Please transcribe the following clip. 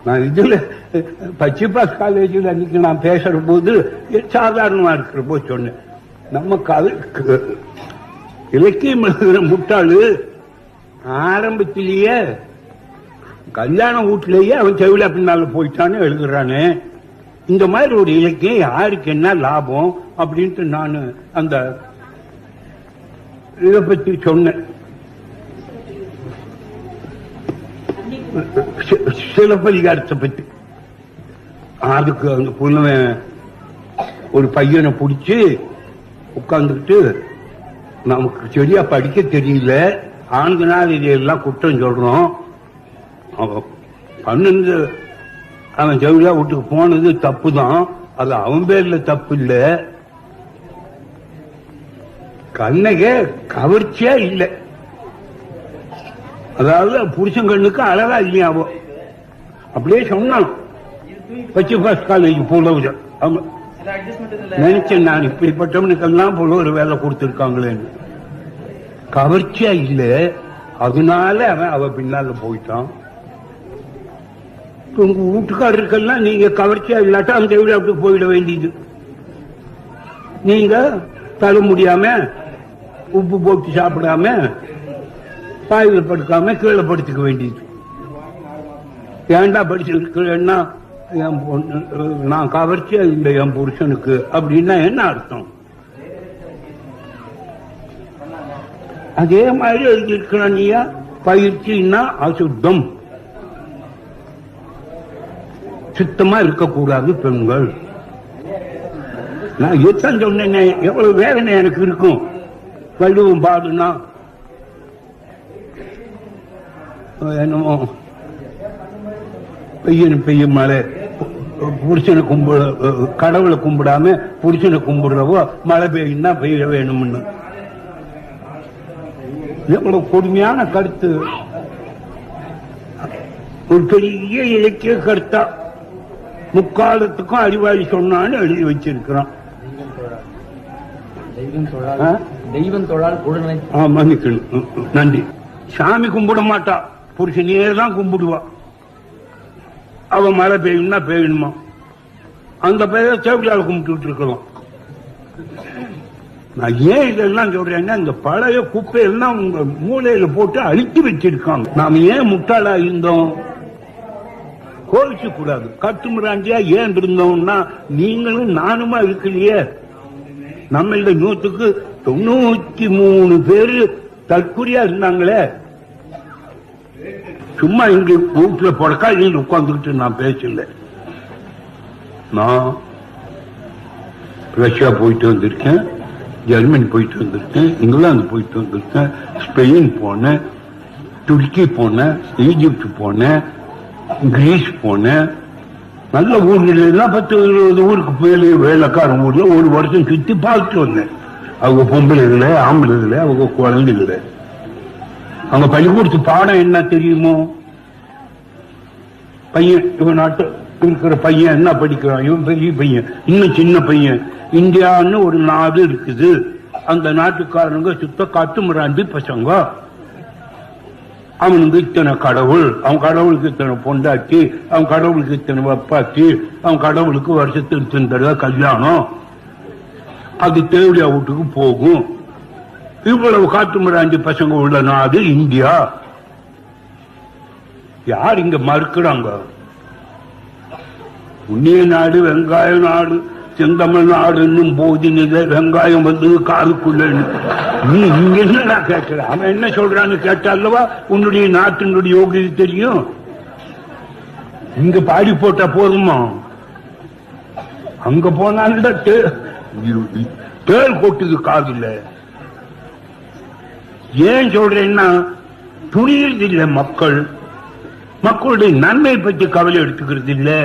நான் இதுல பச்சிபாஸ் காலேஜில் அன்னைக்கு நான் பேசுற போது சாதாரணமா இருக்கிற போது சொன்னேன், நம்ம இலக்கியம் எழுதுகிற முட்டாளு ஆரம்பத்திலேயே கல்யாண வீட்டிலேயே அவன் செவில பின்னால போயிட்டான்னு எழுதுறானு. இந்த மாதிரி ஒரு இலக்கியம் யாருக்கு என்ன லாபம் அப்படின்ட்டு நான் அந்த இதை பத்தி சொன்னேன். சிலப்பதிகாரத்தை பத்தி அதுக்கு அந்த பொண்ணுவன் ஒரு பையனை பிடிச்சி உட்கார்ந்துட்டு, நமக்கு சரியா படிக்க தெரியல, ஆண்கனால் இதையெல்லாம் குற்றம் சொல்றோம், அவன் பண்ணது அவன் ஜவுளா வீட்டுக்கு போனது தப்பு தான், அது அவன் பேர்ல தப்பு இல்ல, கண்ணகே கவர்ச்சியா இல்லை, அதாவது புருஷன் கண்ணுக்கு அழகா இல்லையாவோ அப்படியே சொன்னான். பச்சிபாஸ் காலேஜ் போல நினைச்சேன் நான், இப்படிப்பட்டவனுக்கெல்லாம் போல ஒரு வேலை கொடுத்திருக்காங்களேன்னு. கவர்ச்சியா இல்ல, அதனால அவன் அவ பின்னால போயிட்டான். உங்க வீட்டுக்காரருக்கெல்லாம் நீங்க கவர்ச்சியா இல்லாட்டா அந்த விழாவுக்கு போயிட வேண்டியது. நீங்க தள்ள முடியாம உப்பு போட்டு சாப்பிடாம பாயில் படுக்காம கீழே படுத்துக்க வேண்டியது. ஏண்டா படிச்சிருக்கேன்னா நான் கவர்ச்சியா இல்லை என் புருஷனுக்கு அப்படின்னா என்ன அர்த்தம்? அதே மாதிரி எழுதியிருக்கிறான். நீயா பயிற்சின்னா அசுத்தம், சுத்தமா இருக்கக்கூடாது பெண்கள். நான் எத்தான் சொன்னேன், எவ்வளவு வேதனை எனக்கு இருக்கும். வள்ளுவம் பாடுனா என்னமோ பெய்யும் மழை, புருஷனை கும்பிட கடவுளை கும்பிடாம புருஷனை கும்பிடுறவோ மழை பெய்யுன்னா பெய்ய வேணும்னு. எவ்வளவு கொடுமையான கருத்து. ஒரு பெரிய இலக்கிய கருத்தா முக்காலத்துக்கும் அறிவாளி சொன்னான்னு எழுதி வச்சிருக்கிறான். தெய்வம் தொழால் மன்னிக்கணும், நன்றி. சாமி கும்பிட மாட்டா, புருஷனே தான் கும்பிடுவா. அவ மழை பெய்யும்னா பெய்யணுமா, அந்த பெயரை சேவடியால் கும்பிட்டு இருக்கலாம். நான் ஏன் இதெல்லாம் சொல்றேன்னா, இந்த பழைய குப்பையெல்லாம் உங்க மூலையில போட்டு அழித்து வச்சிருக்காங்க. நாம ஏன் முட்டாளா இருந்தோம்? கோவிச்சு கூடாது. கட்டுமிராண்டியா ஏன் இருந்தோம்னா, நீங்களும் நானுமா இருக்கலையே. நம்ம 100க்கு 93 பேரு தற்கொலையா இருந்தாங்களே. சும்மா இங்க வீட்டுல பொடக்கா நீங்க உட்கார்ந்துக்கிட்டு நான் பேசல. நான் ரஷ்யா போயிட்டு வந்திருக்கேன், ஜெர்மனி போயிட்டு வந்திருக்கேன், இங்கிலாந்து போயிட்டு வந்திருக்கேன், ஸ்பெயின் போனேன், துருக்கி போனேன், ஈஜிப்ட் போனேன், கிரீஸ் போனேன். நல்ல ஊர்கள் எல்லாம் 10-20 ஊருக்கு போய் வேலைக்காரன் ஊர்ல ஒரு வருஷம் சுத்தி பார்த்துட்டு வந்தேன். அவங்க பொம்பளைகளை ஆம்பளைகளை அவங்க குழந்தைகளை. அவங்க பள்ளிக்கூடத்து பாடம் என்ன தெரியுமோ? பையன் இவன் நாட்டு இருக்கிற பையன் என்ன படிக்கிறான், இவன் பெரிய பையன், இன்னும் சின்ன பையன். இந்தியான்னு ஒரு நாடு இருக்குது, அந்த நாட்டுக்காரங்க சுத்த காட்டுமிராண்டி பசங்க. அவனுக்கு இத்தனை கடவுள், அவன் கடவுளுக்கு இத்தனை பொண்டாட்டி, அவன் கடவுளுக்கு இத்தனை வப்பாட்டி, அவன் கடவுளுக்கு வருஷத்துக்கு இத்தனை தடவை கல்யாணம், அது தேவடியா வீட்டுக்கு போகும். இவ்வளவு காட்டுமிராண்டி பசங்க உள்ள நாடு இந்தியா. யார் இங்க மறுக்கிறாங்க? புண்ணிய நாடு, வெங்காய நாடு, செந்தமிழ் நாடு இன்னும் போதினில வெங்காயம் வந்து காலுக்குள்ள. நீ இங்க என்ன கேட்கிற? அவன் என்ன சொல்றான்னு கேட்டாலவா உன்னுடைய நாட்டினுடைய யோகிதை தெரியும். இங்க பாடி போட்டா போதுமா? அங்க போனால தேள் கொட்டுது காதுல. ஏன் சொல்றேன்னா, துணியது இல்லை மக்கள். மக்களுடைய நன்மை பற்றி கவலை எடுத்துக்கிறது இல்லை.